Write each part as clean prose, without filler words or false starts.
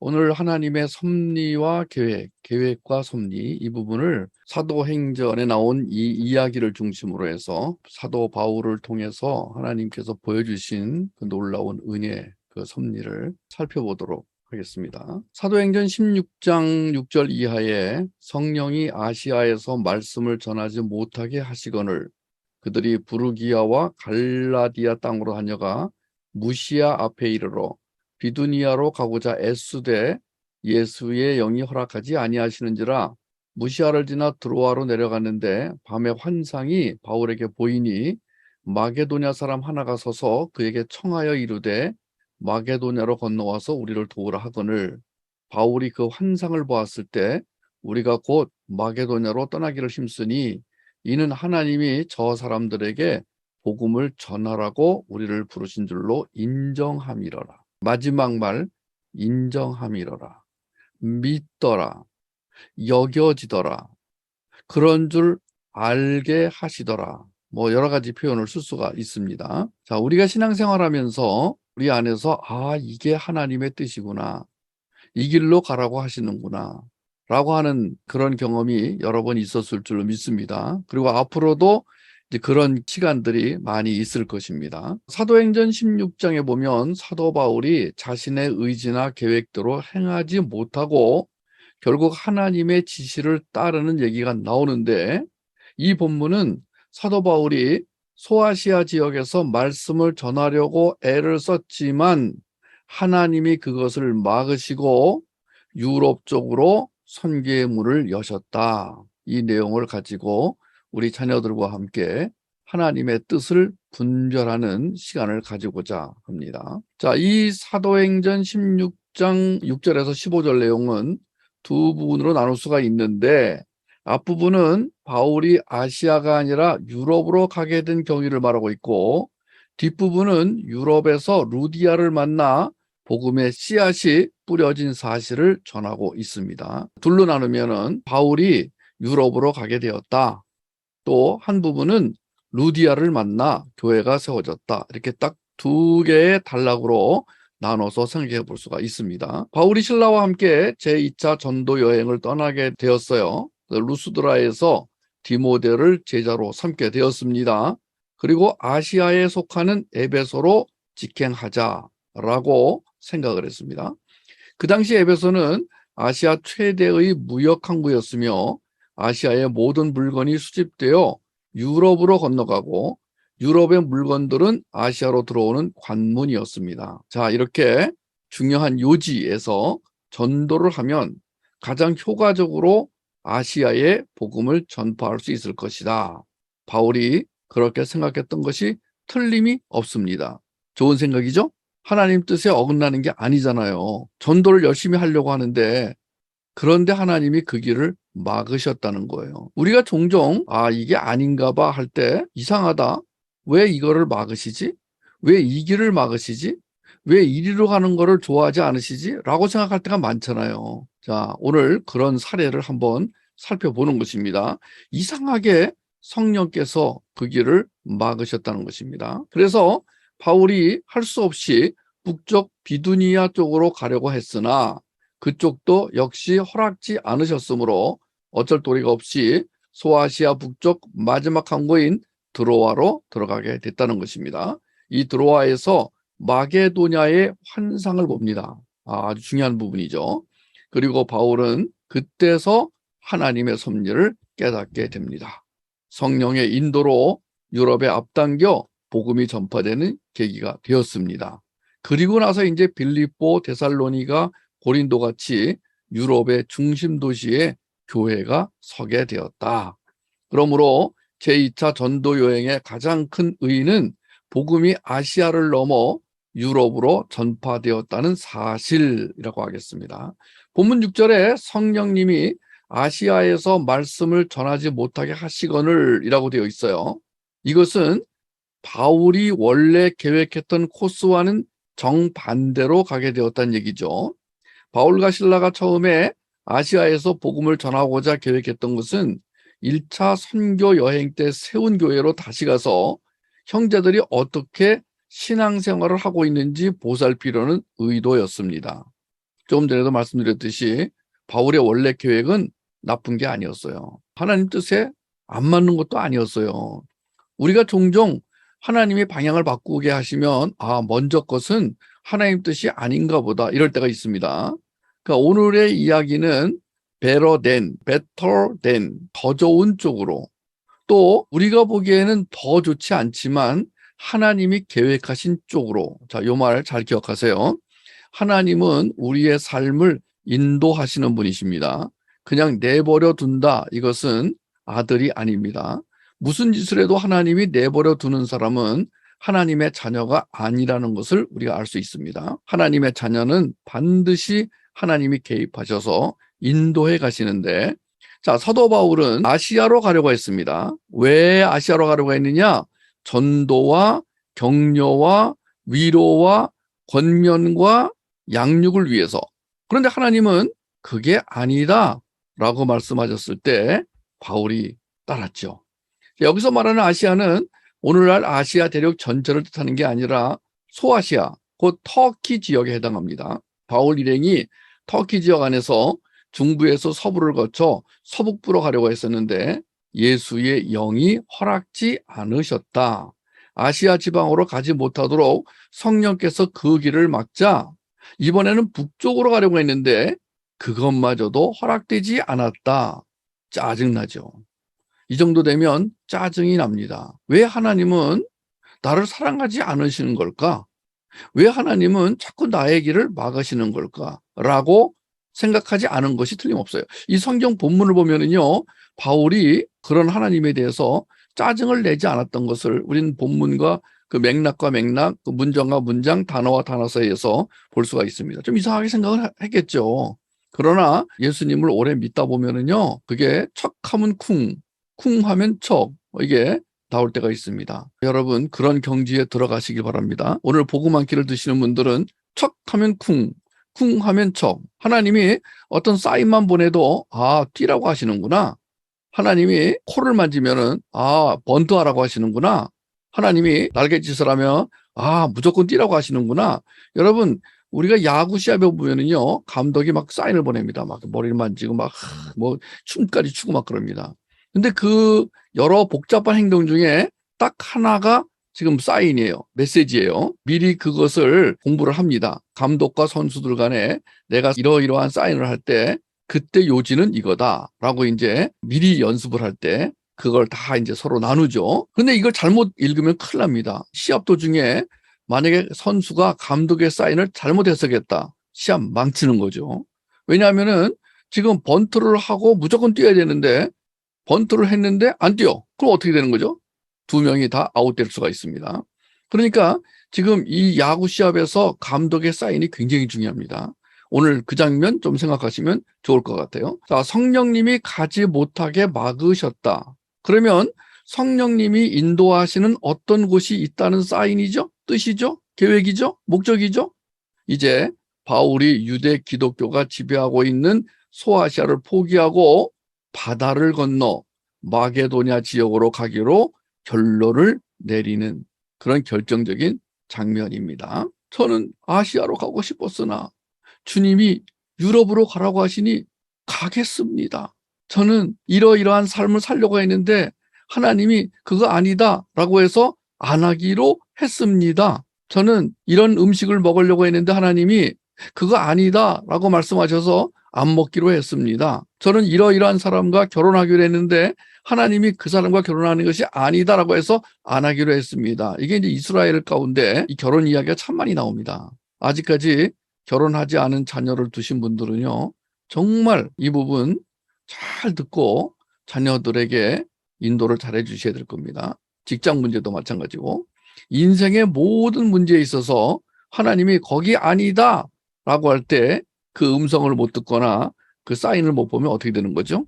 오늘 하나님의 섭리와 계획과 섭리 이 부분을 사도행전에 나온 이 이야기를 중심으로 해서 사도 바울을 통해서 하나님께서 보여주신 그 놀라운 은혜, 그 섭리를 살펴보도록 하겠습니다. 사도행전 16장 6절 이하에 성령이 아시아에서 말씀을 전하지 못하게 하시거늘 그들이 부르기아와 갈라디아 땅으로 다녀가 무시아 앞에 이르러 비두니아로 가고자 애쓰되 예수의 영이 허락하지 아니하시는지라. 무시아를 지나 드로아로 내려갔는데 밤에 환상이 바울에게 보이니 마게도냐 사람 하나가 서서 그에게 청하여 이르되 마게도냐로 건너와서 우리를 도우라 하거늘 바울이 그 환상을 보았을 때 우리가 곧 마게도냐로 떠나기를 힘쓰니 이는 하나님이 저 사람들에게 복음을 전하라고 우리를 부르신 줄로 인정함이러라. 마지막 말 인정함이러라. 믿더라. 여겨지더라. 그런 줄 알게 하시더라. 뭐 여러 가지 표현을 쓸 수가 있습니다. 자, 우리가 신앙생활하면서 우리 안에서 이게 하나님의 뜻이구나. 이 길로 가라고 하시는구나. 라고 하는 그런 경험이 여러 번 있었을 줄로 믿습니다. 그리고 앞으로도 이제 그런 시간들이 많이 있을 것입니다. 사도행전 16장에 보면 사도 바울이 자신의 의지나 계획대로 행하지 못하고 결국 하나님의 지시를 따르는 얘기가 나오는데 이 본문은 사도 바울이 소아시아 지역에서 말씀을 전하려고 애를 썼지만 하나님이 그것을 막으시고 유럽 쪽으로 선교의 문을 여셨다. 이 내용을 가지고 우리 자녀들과 함께 하나님의 뜻을 분별하는 시간을 가지고자 합니다. 자, 이 사도행전 16장 6절에서 15절 내용은 두 부분으로 나눌 수가 있는데 앞부분은 바울이 아시아가 아니라 유럽으로 가게 된 경위를 말하고 있고 뒷부분은 유럽에서 루디아를 만나 복음의 씨앗이 뿌려진 사실을 전하고 있습니다. 둘로 나누면은 바울이 유럽으로 가게 되었다. 또 한 부분은 루디아를 만나 교회가 세워졌다. 이렇게 딱 두 개의 단락으로 나눠서 생각해 볼 수가 있습니다. 바울이 신라와 함께 제2차 전도 여행을 떠나게 되었어요. 루스드라에서 디모데를 제자로 삼게 되었습니다. 그리고 아시아에 속하는 에베소로 직행하자라고 생각을 했습니다. 그 당시 에베소는 아시아 최대의 무역 항구였으며 아시아의 모든 물건이 수집되어 유럽으로 건너가고 유럽의 물건들은 아시아로 들어오는 관문이었습니다. 자, 이렇게 중요한 요지에서 전도를 하면 가장 효과적으로 아시아에 복음을 전파할 수 있을 것이다. 바울이 그렇게 생각했던 것이 틀림이 없습니다. 좋은 생각이죠? 하나님 뜻에 어긋나는 게 아니잖아요. 전도를 열심히 하려고 하는데 그런데 하나님이 그 길을 막으셨다는 거예요. 우리가 종종 이게 아닌가 봐 할 때 이상하다. 왜 이거를 막으시지? 왜 이 길을 막으시지? 왜 이리로 가는 거를 좋아하지 않으시지? 라고 생각할 때가 많잖아요. 자, 오늘 그런 사례를 한번 살펴보는 것입니다. 이상하게 성령께서 그 길을 막으셨다는 것입니다. 그래서 바울이 할 수 없이 북쪽 비두니아 쪽으로 가려고 했으나 그쪽도 역시 허락지 않으셨으므로 어쩔 도리가 없이 소아시아 북쪽 마지막 항구인 드로아로 들어가게 됐다는 것입니다. 이 드로아에서 마게도냐의 환상을 봅니다. 아주 중요한 부분이죠. 그리고 바울은 그때서 하나님의 섭리를 깨닫게 됩니다. 성령의 인도로 유럽에 앞당겨 복음이 전파되는 계기가 되었습니다. 그리고 나서 이제 빌립보, 데살로니가, 고린도 같이 유럽의 중심 도시에 교회가 서게 되었다. 그러므로 제2차 전도 여행의 가장 큰 의의는 복음이 아시아를 넘어 유럽으로 전파되었다는 사실이라고 하겠습니다. 본문 6절에 성령님이 아시아에서 말씀을 전하지 못하게 하시거늘 이라고 되어 있어요. 이것은 바울이 원래 계획했던 코스와는 정반대로 가게 되었다는 얘기죠. 바울과 실라가 처음에 아시아에서 복음을 전하고자 계획했던 것은 1차 선교 여행 때 세운 교회로 다시 가서 형제들이 어떻게 신앙생활을 하고 있는지 보살피려는 의도였습니다. 조금 전에도 말씀드렸듯이 바울의 원래 계획은 나쁜 게 아니었어요. 하나님 뜻에 안 맞는 것도 아니었어요. 우리가 종종 하나님이 방향을 바꾸게 하시면 먼저 것은 하나님 뜻이 아닌가 보다 이럴 때가 있습니다. 그러니까 오늘의 이야기는 better than, 더 좋은 쪽으로, 또 우리가 보기에는 더 좋지 않지만 하나님이 계획하신 쪽으로. 자, 요 말 잘 기억하세요. 하나님은 우리의 삶을 인도하시는 분이십니다. 그냥 내버려 둔다, 이것은 아들이 아닙니다. 무슨 짓을 해도 하나님이 내버려 두는 사람은 하나님의 자녀가 아니라는 것을 우리가 알 수 있습니다. 하나님의 자녀는 반드시 하나님이 개입하셔서 인도해 가시는데, 자, 사도 바울은 아시아로 가려고 했습니다. 왜 아시아로 가려고 했느냐? 전도와 격려와 위로와 권면과 양육을 위해서. 그런데 하나님은 그게 아니다 라고 말씀하셨을 때 바울이 따랐죠. 여기서 말하는 아시아는 오늘날 아시아 대륙 전체를 뜻하는 게 아니라 소아시아, 곧 터키 지역에 해당합니다. 바울 일행이 터키 지역 안에서 중부에서 서부를 거쳐 서북부로 가려고 했었는데 예수의 영이 허락지 않으셨다. 아시아 지방으로 가지 못하도록 성령께서 그 길을 막자 이번에는 북쪽으로 가려고 했는데 그것마저도 허락되지 않았다. 짜증나죠. 이 정도 되면 짜증이 납니다. 왜 하나님은 나를 사랑하지 않으시는 걸까? 왜 하나님은 자꾸 나의 길을 막으시는 걸까? 라고 생각하지 않은 것이 틀림없어요. 이 성경 본문을 보면은요, 바울이 그런 하나님에 대해서 짜증을 내지 않았던 것을 우리는 본문과 그 맥락과 맥락, 그 문장과 문장, 단어와 단어 사이에서 볼 수가 있습니다. 좀 이상하게 생각을 했겠죠. 그러나 예수님을 오래 믿다 보면은요, 그게 척하면 쿵, 쿵하면 척, 이게 나올 때가 있습니다. 여러분, 그런 경지에 들어가시길 바랍니다. 오늘 복음 한 끼를 드시는 분들은 척하면 쿵, 쿵하면 척. 하나님이 어떤 사인만 보내도 뛰라고 하시는구나. 하나님이 코를 만지면은 번트하라고 하시는구나. 하나님이 날갯짓을 하면 무조건 뛰라고 하시는구나. 여러분, 우리가 야구 시합에 보면은요, 감독이 막 사인을 보냅니다. 막 머리를 만지고 막 뭐 춤까지 추고 막 그럽니다. 근데 그 여러 복잡한 행동 중에 딱 하나가 지금 사인이에요. 메시지예요. 미리 그것을 공부를 합니다. 감독과 선수들 간에 내가 이러이러한 사인을 할 때 그때 요지는 이거다라고 이제 미리 연습을 할 때 그걸 다 이제 서로 나누죠. 근데 이걸 잘못 읽으면 큰일 납니다. 시합 도중에 만약에 선수가 감독의 사인을 잘못 해석했다. 시합 망치는 거죠. 왜냐하면은 지금 번트를 하고 무조건 뛰어야 되는데 번트를 했는데 안 뛰어. 그럼 어떻게 되는 거죠? 두 명이 다 아웃될 수가 있습니다. 그러니까 지금 이 야구 시합에서 감독의 사인이 굉장히 중요합니다. 오늘 그 장면 좀 생각하시면 좋을 것 같아요. 자, 성령님이 가지 못하게 막으셨다. 그러면 성령님이 인도하시는 어떤 곳이 있다는 사인이죠? 뜻이죠? 계획이죠? 목적이죠? 이제 바울이 유대 기독교가 지배하고 있는 소아시아를 포기하고 바다를 건너 마게도냐 지역으로 가기로 결론을 내리는 그런 결정적인 장면입니다. 저는 아시아로 가고 싶었으나 주님이 유럽으로 가라고 하시니 가겠습니다. 저는 이러이러한 삶을 살려고 했는데 하나님이 그거 아니다 라고 해서 안 하기로 했습니다. 저는 이런 음식을 먹으려고 했는데 하나님이 그거 아니다 라고 말씀하셔서 안 먹기로 했습니다. 저는 이러이러한 사람과 결혼하기로 했는데 하나님이 그 사람과 결혼하는 것이 아니다라고 해서 안 하기로 했습니다. 이게 이제 이스라엘 가운데 이 결혼 이야기가 참 많이 나옵니다. 아직까지 결혼하지 않은 자녀를 두신 분들은요, 정말 이 부분 잘 듣고 자녀들에게 인도를 잘해 주셔야 될 겁니다. 직장 문제도 마찬가지고 인생의 모든 문제에 있어서 하나님이 거기 아니다 라고 할 때 그 음성을 못 듣거나 그 사인을 못 보면 어떻게 되는 거죠?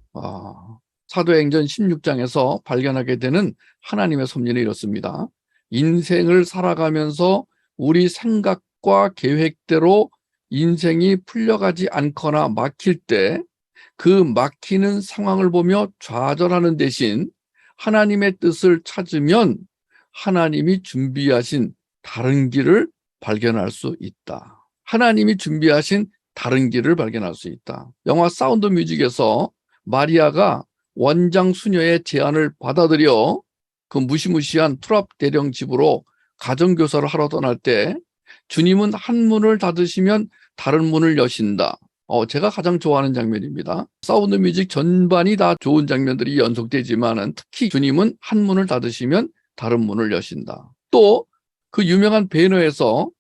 사도행전 16장에서 발견하게 되는 하나님의 섭리는 이렇습니다. 인생을 살아가면서 우리 생각과 계획대로 인생이 풀려가지 않거나 막힐 때 그 막히는 상황을 보며 좌절하는 대신 하나님의 뜻을 찾으면 하나님이 준비하신 다른 길을 발견할 수 있다. 하나님이 준비하신 다른 길을 발견할 수 있다. 영화 사운드 뮤직에서 마리아가 원장 수녀의 제안을 받아들여 그 무시무시한 트랍 대령 집으로 가정교사를 하러 떠날 때 주님은 한 문을 닫으시면 다른 문을 여신다. 제가 가장 좋아하는 장면입니다. 사운드 뮤직 전반이 다 좋은 장면들이 연속되지만 특히 주님은 한 문을 닫으시면 다른 문을 여신다. 또 그 유명한 배너에서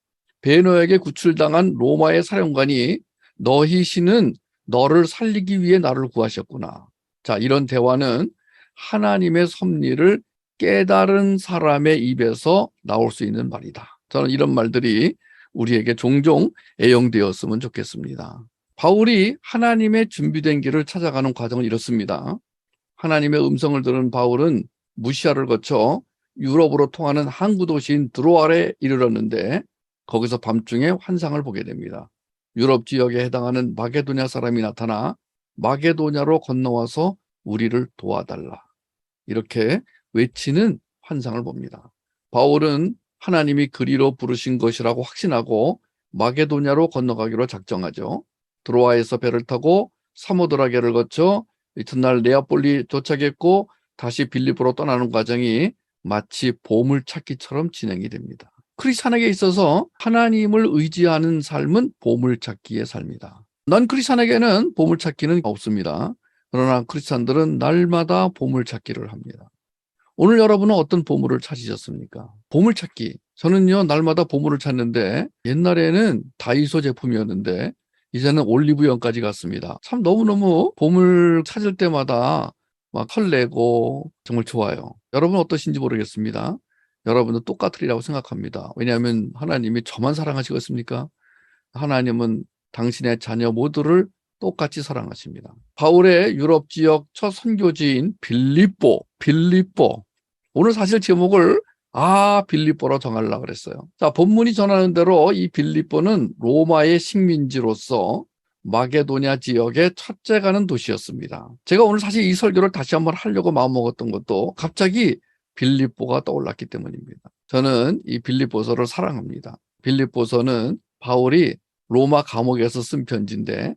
배너에게 구출당한 로마의 사령관이 너희 신은 너를 살리기 위해 나를 구하셨구나. 자, 이런 대화는 하나님의 섭리를 깨달은 사람의 입에서 나올 수 있는 말이다. 저는 이런 말들이 우리에게 종종 애용되었으면 좋겠습니다. 바울이 하나님의 준비된 길을 찾아가는 과정은 이렇습니다. 하나님의 음성을 들은 바울은 무시아를 거쳐 유럽으로 통하는 항구 도시인 드로아에 이르렀는데 거기서 밤중에 환상을 보게 됩니다. 유럽 지역에 해당하는 마게도냐 사람이 나타나 마게도냐로 건너와서 우리를 도와달라. 이렇게 외치는 환상을 봅니다. 바울은 하나님이 그리로 부르신 것이라고 확신하고 마게도냐로 건너가기로 작정하죠. 드로아에서 배를 타고 사모드라게를 거쳐 이튿날 네아폴리 도착했고 다시 빌립보로 떠나는 과정이 마치 보물찾기처럼 진행이 됩니다. 크리스찬에게 있어서 하나님을 의지하는 삶은 보물찾기의 삶이다. 난 크리스찬에게는 보물찾기는 없습니다. 그러나 크리스찬들은 날마다 보물찾기를 합니다. 오늘 여러분은 어떤 보물을 찾으셨습니까? 보물찾기. 저는요, 날마다 보물을 찾는데 옛날에는 다이소 제품이었는데 이제는 올리브영까지 갔습니다. 참 너무너무 보물 찾을 때마다 막 설레고 정말 좋아요. 여러분 어떠신지 모르겠습니다. 여러분도 똑같으리라고 생각합니다. 왜냐하면 하나님이 저만 사랑하시겠습니까? 하나님은 당신의 자녀 모두를 똑같이 사랑하십니다. 바울의 유럽 지역 첫 선교지인 빌립보. 오늘 사실 제목을 빌립보로 정하려고 그랬어요. 자, 본문이 전하는 대로 이 빌립보는 로마의 식민지로서 마게도냐 지역의 첫째 가는 도시였습니다. 제가 오늘 사실 이 설교를 다시 한번 하려고 마음먹었던 것도 갑자기 빌립보가 떠올랐기 때문입니다. 저는 이 빌립보서를 사랑합니다. 빌립보서는 바울이 로마 감옥에서 쓴 편지인데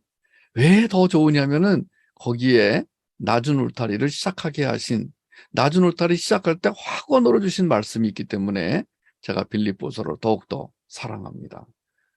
왜 더 좋으냐면은 거기에 낮은 울타리를 시작하게 하신, 낮은 울타리 시작할 때 확 넣어주신 말씀이 있기 때문에 제가 빌립보서를 더욱더 사랑합니다.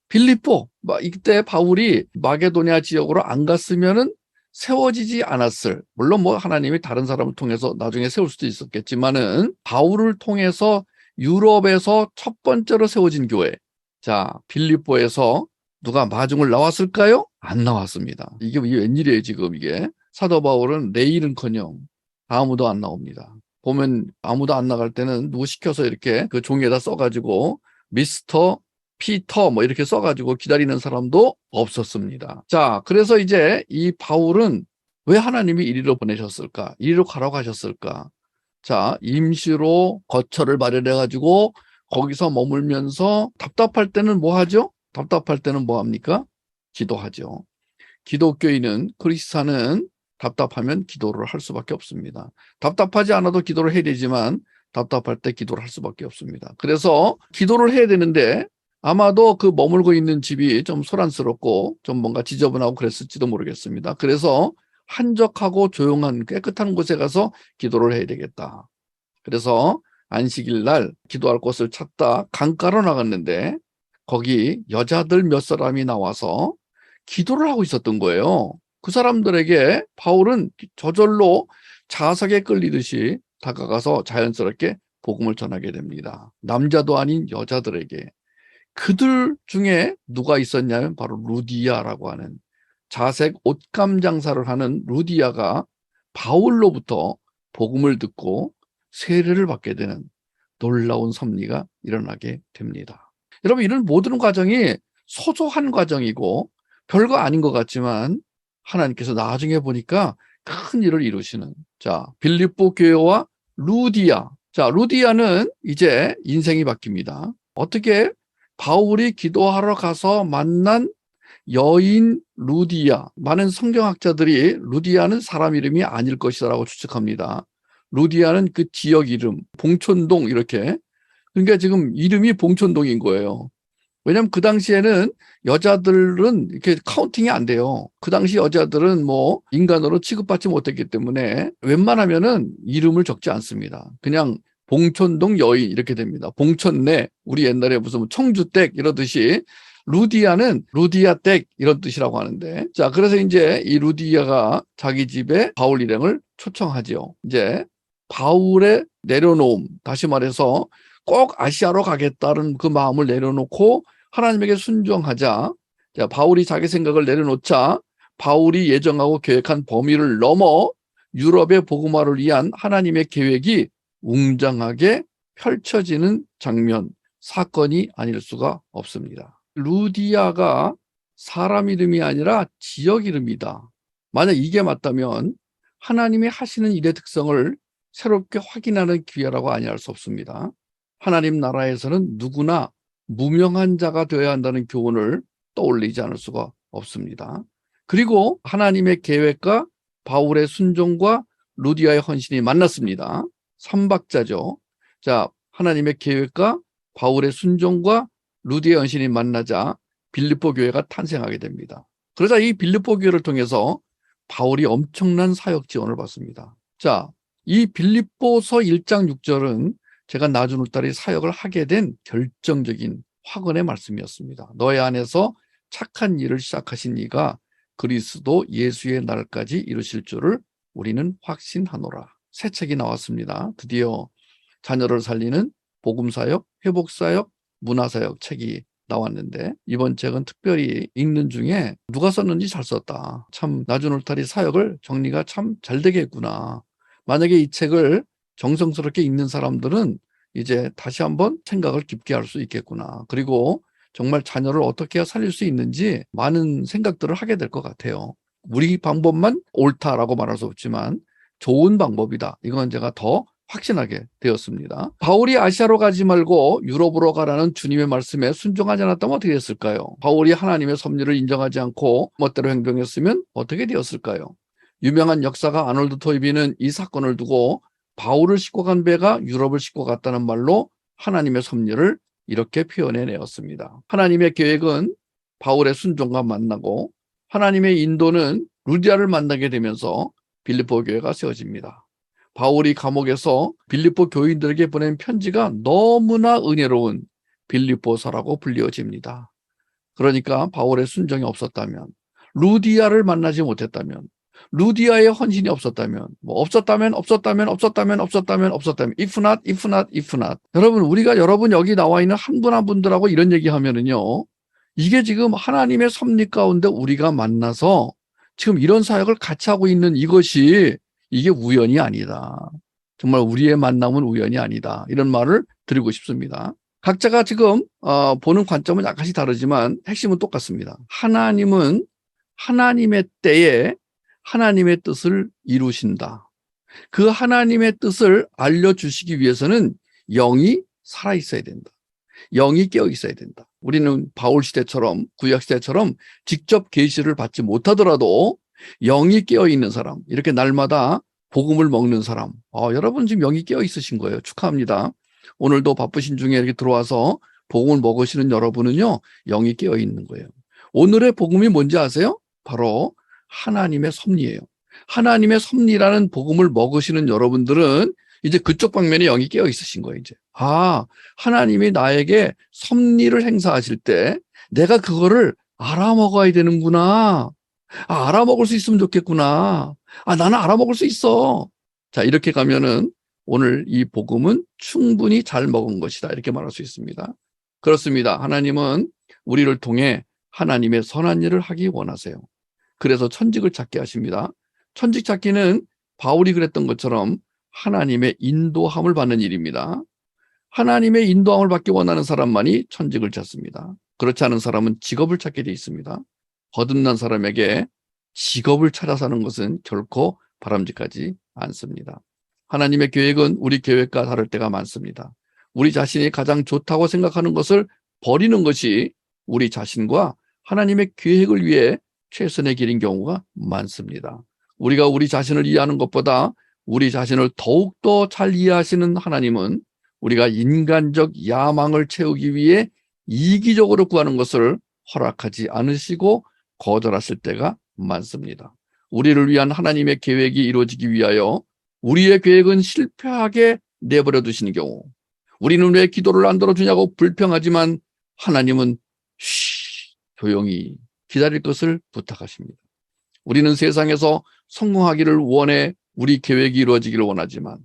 빌립보, 이때 바울이 마게도냐 지역으로 안 갔으면은 세워지지 않았을, 물론 하나님이 다른 사람을 통해서 나중에 세울 수도 있었겠지만은 바울을 통해서 유럽에서 첫 번째로 세워진 교회. 자, 빌립보에서 누가 마중을 나왔을까요? 안 나왔습니다. 이게 웬일이에요, 지금 이게. 사도 바울은 내일은커녕 아무도 안 나옵니다. 보면 아무도 안 나갈 때는 누구 시켜서 이렇게 그 종이에다 써가지고 미스터 피터 이렇게 써가지고 기다리는 사람도 없었습니다. 자, 그래서 이제 이 바울은 왜 하나님이 이리로 보내셨을까? 이리로 가라고 하셨을까? 자, 임시로 거처를 마련해가지고 거기서 머물면서 답답할 때는 뭐 하죠? 답답할 때는 뭐 합니까? 기도하죠. 기독교인은, 크리스찬은 답답하면 기도를 할 수밖에 없습니다. 답답하지 않아도 기도를 해야 되지만 답답할 때 기도를 할 수밖에 없습니다. 그래서 기도를 해야 되는데 아마도 그 머물고 있는 집이 좀 소란스럽고 좀 뭔가 지저분하고 그랬을지도 모르겠습니다. 그래서 한적하고 조용한 깨끗한 곳에 가서 기도를 해야 되겠다. 그래서 안식일 날 기도할 곳을 찾다 강가로 나갔는데 거기 여자들 몇 사람이 나와서 기도를 하고 있었던 거예요. 그 사람들에게 바울은 저절로 자석에 끌리듯이 다가가서 자연스럽게 복음을 전하게 됩니다. 남자도 아닌 여자들에게. 그들 중에 누가 있었냐면 바로 루디아라고 하는 자색 옷감 장사를 하는 루디아가 바울로부터 복음을 듣고 세례를 받게 되는 놀라운 섭리가 일어나게 됩니다. 여러분, 이런 모든 과정이 소소한 과정이고 별거 아닌 것 같지만 하나님께서 나중에 보니까 큰 일을 이루시는, 자, 빌립보 교회와 루디아. 자, 루디아는 이제 인생이 바뀝니다. 어떻게? 바울이 기도하러 가서 만난 여인 루디아. 많은 성경학자들이 루디아는 사람 이름이 아닐 것이라고 추측합니다. 루디아는 그 지역 이름, 봉천동 이렇게. 그러니까 지금 이름이 봉천동인 거예요. 왜냐하면 그 당시에는 여자들은 이렇게 카운팅이 안 돼요. 그 당시 여자들은 뭐 인간으로 취급받지 못했기 때문에 웬만하면은 이름을 적지 않습니다. 그냥 봉천동 여인 이렇게 됩니다. 봉천내, 우리 옛날에 무슨 청주댁 이러듯이 루디아는 루디아댁 이런 뜻이라고 하는데, 자, 그래서 이제 이 루디아가 자기 집에 바울 일행을 초청하죠. 이제 바울의 내려놓음, 다시 말해서 꼭 아시아로 가겠다는 그 마음을 내려놓고 하나님에게 순종하자. 자, 바울이 자기 생각을 내려놓자 바울이 예정하고 계획한 범위를 넘어 유럽의 복음화를 위한 하나님의 계획이 웅장하게 펼쳐지는 장면, 사건이 아닐 수가 없습니다. 루디아가 사람 이름이 아니라 지역 이름이다. 만약 이게 맞다면 하나님이 하시는 일의 특성을 새롭게 확인하는 기회라고 아니할 수 없습니다. 하나님 나라에서는 누구나 무명한 자가 되어야 한다는 교훈을 떠올리지 않을 수가 없습니다. 그리고 하나님의 계획과 바울의 순종과 루디아의 헌신이 만났습니다. 삼박자죠. 자, 하나님의 계획과 바울의 순종과 루디아의 헌신이 만나자 빌립보 교회가 탄생하게 됩니다. 그러자 이 빌립보 교회를 통해서 바울이 엄청난 사역 지원을 받습니다. 자, 이 빌립보서 1장 6절은 제가 나주누딸이 사역을 하게 된 결정적인 확언의 말씀이었습니다. 너의 안에서 착한 일을 시작하신 이가 그리스도 예수의 날까지 이루실 줄을 우리는 확신하노라. 새 책이 나왔습니다. 드디어 자녀를 살리는 복음사역, 회복사역, 문화사역 책이 나왔는데, 이번 책은 특별히 읽는 중에 누가 썼는지 잘 썼다. 참 나주누딸이 사역을 정리가 참 잘 되겠구나. 만약에 이 책을 정성스럽게 읽는 사람들은 이제 다시 한번 생각을 깊게 할 수 있겠구나. 그리고 정말 자녀를 어떻게 살릴 수 있는지 많은 생각들을 하게 될 것 같아요. 우리 방법만 옳다라고 말할 수 없지만 좋은 방법이다. 이건 제가 더 확신하게 되었습니다. 바울이 아시아로 가지 말고 유럽으로 가라는 주님의 말씀에 순종하지 않았다면 어떻게 됐을까요? 바울이 하나님의 섭리를 인정하지 않고 멋대로 행동했으면 어떻게 되었을까요? 유명한 역사가 아놀드 토이비는 이 사건을 두고 바울을 싣고 간 배가 유럽을 싣고 갔다는 말로 하나님의 섭리를 이렇게 표현해내었습니다. 하나님의 계획은 바울의 순종과 만나고 하나님의 인도는 루디아를 만나게 되면서 빌립보 교회가 세워집니다. 바울이 감옥에서 빌립보 교인들에게 보낸 편지가 너무나 은혜로운 빌립보서라고 불리워집니다. 그러니까 바울의 순종이 없었다면, 루디아를 만나지 못했다면, 루디아의 헌신이 없었다면, if not. 여러분, 여러분 여기 나와 있는 한 분 한 분들하고 이런 얘기 하면은요, 이게 지금 하나님의 섭리 가운데 우리가 만나서 지금 이런 사역을 같이 하고 있는 이게 우연이 아니다. 정말 우리의 만남은 우연이 아니다. 이런 말을 드리고 싶습니다. 각자가 지금 보는 관점은 약간씩 다르지만 핵심은 똑같습니다. 하나님은 하나님의 때에 하나님의 뜻을 이루신다. 그 하나님의 뜻을 알려주시기 위해서는 영이 살아있어야 된다. 영이 깨어있어야 된다. 우리는 바울 시대처럼, 구약 시대처럼 직접 계시를 받지 못하더라도 영이 깨어있는 사람, 이렇게 날마다 복음을 먹는 사람, 여러분 지금 영이 깨어있으신 거예요. 축하합니다. 오늘도 바쁘신 중에 이렇게 들어와서 복음을 먹으시는 여러분은요, 영이 깨어있는 거예요. 오늘의 복음이 뭔지 아세요? 바로 하나님의 섭리예요. 하나님의 섭리라는 복음을 먹으시는 여러분들은 이제 그쪽 방면에 영이 깨어 있으신 거예요, 이제. 하나님이 나에게 섭리를 행사하실 때 내가 그거를 알아먹어야 되는구나. 알아먹을 수 있으면 좋겠구나. 나는 알아먹을 수 있어. 자, 이렇게 가면은 오늘 이 복음은 충분히 잘 먹은 것이다. 이렇게 말할 수 있습니다. 그렇습니다. 하나님은 우리를 통해 하나님의 선한 일을 하기 원하세요. 그래서 천직을 찾게 하십니다. 천직 찾기는 바울이 그랬던 것처럼 하나님의 인도함을 받는 일입니다. 하나님의 인도함을 받기 원하는 사람만이 천직을 찾습니다. 그렇지 않은 사람은 직업을 찾게 돼 있습니다. 거듭난 사람에게 직업을 찾아 사는 것은 결코 바람직하지 않습니다. 하나님의 계획은 우리 계획과 다를 때가 많습니다. 우리 자신이 가장 좋다고 생각하는 것을 버리는 것이 우리 자신과 하나님의 계획을 위해 최선의 길인 경우가 많습니다. 우리가 우리 자신을 이해하는 것보다 우리 자신을 더욱더 잘 이해하시는 하나님은 우리가 인간적 야망을 채우기 위해 이기적으로 구하는 것을 허락하지 않으시고 거절하실 때가 많습니다. 우리를 위한 하나님의 계획이 이루어지기 위하여 우리의 계획은 실패하게 내버려 두시는 경우, 우리는 왜 기도를 안 들어주냐고 불평하지만 하나님은 조용히 기다릴 것을 부탁하십니다. 우리는 세상에서 성공하기를 원해 우리 계획이 이루어지기를 원하지만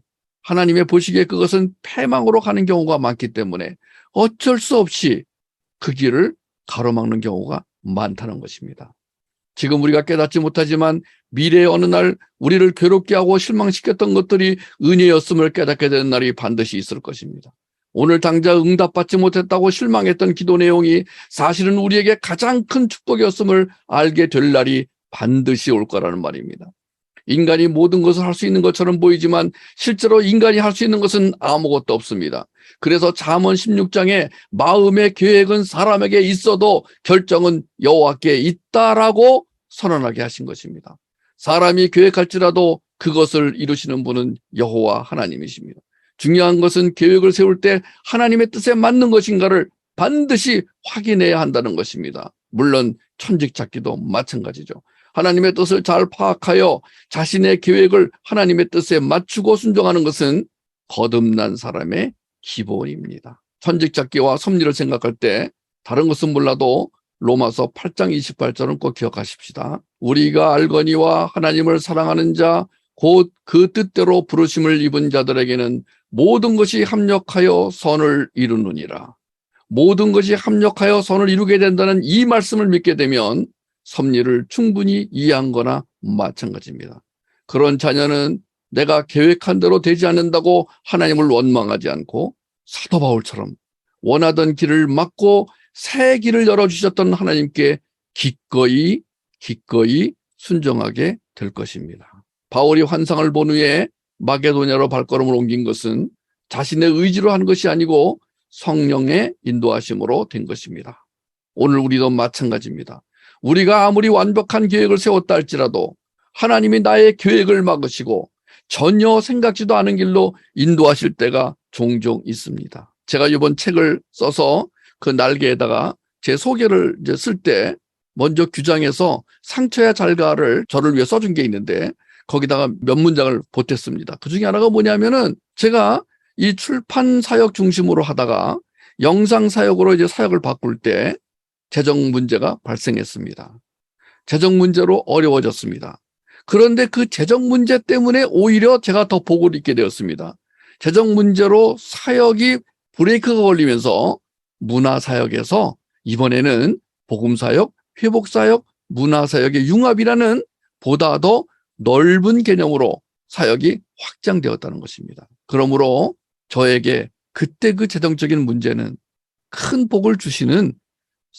하나님의 보시기에 그것은 패망으로 가는 경우가 많기 때문에 어쩔 수 없이 그 길을 가로막는 경우가 많다는 것입니다. 지금 우리가 깨닫지 못하지만 미래의 어느 날 우리를 괴롭게 하고 실망시켰던 것들이 은혜였음을 깨닫게 되는 날이 반드시 있을 것입니다. 오늘 당장 응답받지 못했다고 실망했던 기도 내용이 사실은 우리에게 가장 큰 축복이었음을 알게 될 날이 반드시 올 거라는 말입니다. 인간이 모든 것을 할 수 있는 것처럼 보이지만 실제로 인간이 할 수 있는 것은 아무것도 없습니다. 그래서 잠언 16장에 마음의 계획은 사람에게 있어도 결정은 여호와께 있다라고 선언하게 하신 것입니다. 사람이 계획할지라도 그것을 이루시는 분은 여호와 하나님이십니다. 중요한 것은 계획을 세울 때 하나님의 뜻에 맞는 것인가를 반드시 확인해야 한다는 것입니다. 물론 천직 찾기도 마찬가지죠. 하나님의 뜻을 잘 파악하여 자신의 계획을 하나님의 뜻에 맞추고 순종하는 것은 거듭난 사람의 기본입니다. 천직 찾기와 섭리를 생각할 때 다른 것은 몰라도 로마서 8장 28절은 꼭 기억하십시다. 우리가 알거니와 하나님을 사랑하는 자 곧 그 뜻대로 부르심을 입은 자들에게는 모든 것이 합력하여 선을 이루느니라. 모든 것이 합력하여 선을 이루게 된다는 이 말씀을 믿게 되면 섭리를 충분히 이해한 거나 마찬가지입니다. 그런 자녀는 내가 계획한 대로 되지 않는다고 하나님을 원망하지 않고 사도 바울처럼 원하던 길을 막고 새 길을 열어주셨던 하나님께 기꺼이 순종하게 될 것입니다. 바울이 환상을 본 후에 마게도냐로 발걸음을 옮긴 것은 자신의 의지로 한 것이 아니고 성령의 인도하심으로 된 것입니다. 오늘 우리도 마찬가지입니다. 우리가 아무리 완벽한 계획을 세웠다 할지라도 하나님이 나의 계획을 막으시고 전혀 생각지도 않은 길로 인도하실 때가 종종 있습니다. 제가 이번 책을 써서 그 날개에다가 제 소개를 쓸 때 먼저 규장해서 상처야 잘 가를 저를 위해 써준 게 있는데 거기다가 몇 문장을 보탰습니다. 그 중에 하나가 뭐냐면은 제가 이 출판 사역 중심으로 하다가 영상 사역으로 이제 사역을 바꿀 때 재정 문제가 발생했습니다. 재정 문제로 어려워졌습니다. 그런데 그 재정 문제 때문에 오히려 제가 더 복을 입게 되었습니다. 재정 문제로 사역이 브레이크가 걸리면서 문화사역에서 이번에는 복음사역, 회복사역, 문화사역의 융합이라는 보다 더 넓은 개념으로 사역이 확장되었다는 것입니다. 그러므로 저에게 그때 그 재정적인 문제는 큰 복을 주시는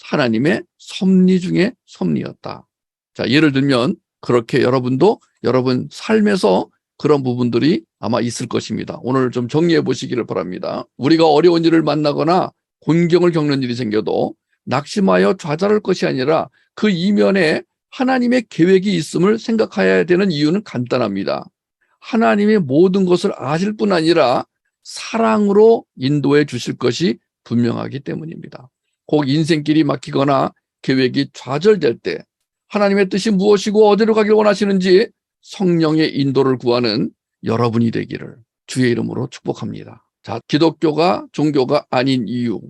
하나님의 섭리 중에 섭리였다. 자, 예를 들면 그렇게 여러분도 여러분 삶에서 그런 부분들이 아마 있을 것입니다. 오늘 좀 정리해 보시기를 바랍니다. 우리가 어려운 일을 만나거나 곤경을 겪는 일이 생겨도 낙심하여 좌절할 것이 아니라 그 이면에 하나님의 계획이 있음을 생각해야 되는 이유는 간단합니다. 하나님의 모든 것을 아실 뿐 아니라 사랑으로 인도해 주실 것이 분명하기 때문입니다. 꼭 인생길이 막히거나 계획이 좌절될 때 하나님의 뜻이 무엇이고 어디로 가길 원하시는지 성령의 인도를 구하는 여러분이 되기를 주의 이름으로 축복합니다. 자, 기독교가 종교가 아닌 이유.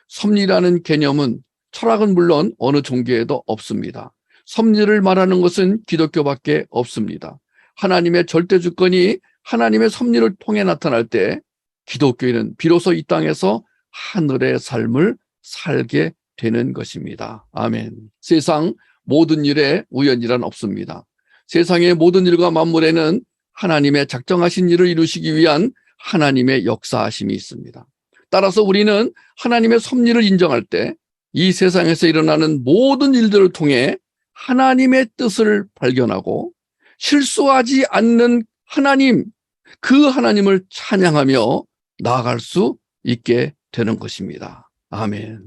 섭리라는 개념은 철학은 물론 어느 종교에도 없습니다. 섭리를 말하는 것은 기독교밖에 없습니다. 하나님의 절대 주권이 하나님의 섭리를 통해 나타날 때 기독교인은 비로소 이 땅에서 하늘의 삶을 살게 되는 것입니다. 아멘. 세상 모든 일에 우연이란 없습니다. 세상의 모든 일과 만물에는 하나님의 작정하신 일을 이루시기 위한 하나님의 역사하심이 있습니다. 따라서 우리는 하나님의 섭리를 인정할 때 이 세상에서 일어나는 모든 일들을 통해 하나님의 뜻을 발견하고 실수하지 않는 하나님, 그 하나님을 찬양하며 나아갈 수 있게 되는 것입니다. 아멘.